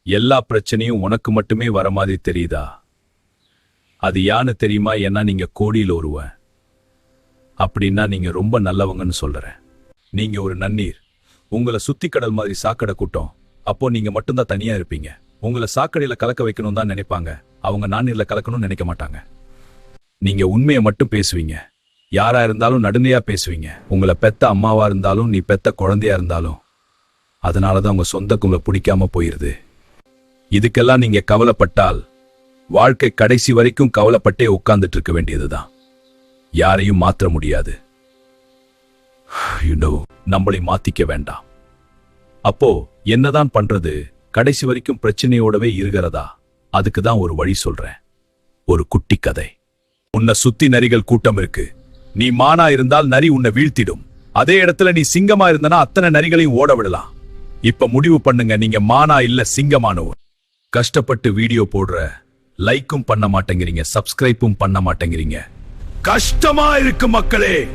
எல்லா பிரச்சனையும் உனக்கு மட்டுமே வர மாதிரி தெரியுதா? அது யான்னு தெரியுமா? ஏன்னா நீங்க கோடியில் ஒருவன். அப்படின்னா நீங்க ரொம்ப நல்லவங்கன்னு சொல்றேன். நீங்க ஒரு நன்னீர். உங்களை சுத்தி கடல் மாதிரி சாக்கடை கூட்டம். அப்போ நீங்க மட்டும்தான் தனியா இருப்பீங்க. உங்களை சாக்கடையில கலக்க வைக்கணும் தான் நினைப்பாங்க. அவங்க நாண்ணீர்ல கலக்கணும்னு நினைக்க மாட்டாங்க. நீங்க உண்மையை மட்டும் பேசுவீங்க. யாரா இருந்தாலும் நடுநிலையா பேசுவீங்க. உங்களை பெத்த அம்மாவா இருந்தாலும் நீ பெத்த குழந்தையா இருந்தாலும். அதனாலதான் உங்க சொந்த உங்களை பிடிக்காம போயிருது. இதுக்கெல்லாம் நீங்க கவலைப்பட்டால் வாழ்க்கை கடைசி வரைக்கும் கவலைப்பட்டே உட்கார்ந்துட்டு இருக்க வேண்டியதுதான். யாரையும் மாற்ற முடியாது. நம்மளை மாத்திக்க வேண்டாம். அப்போ என்னதான் பண்றது? கடைசி வரைக்கும் பிரச்சனையோடவே இருக்கிறதா? அதுக்குதான் ஒரு வழி சொல்றேன். ஒரு குட்டி கதை. உன்னை சுத்தி நரிகள் கூட்டம் இருக்கு. நீ மானா இருந்தால் நரி உன்னை வீழ்த்திடும். அதே இடத்துல நீ சிங்கமா இருந்தனா அத்தனை நரிகளையும் ஓட விடலாம். இப்ப முடிவு பண்ணுங்க, நீங்க மானா இல்ல சிங்கமானவர். கஷ்டப்பட்டு வீடியோ போடுற, லைக்கும் பண்ண மாட்டேங்கிறீங்க, சப்ஸ்கிரைப்பும் பண்ண மாட்டேங்கிறீங்க. கஷ்டமா இருக்கு மக்களே.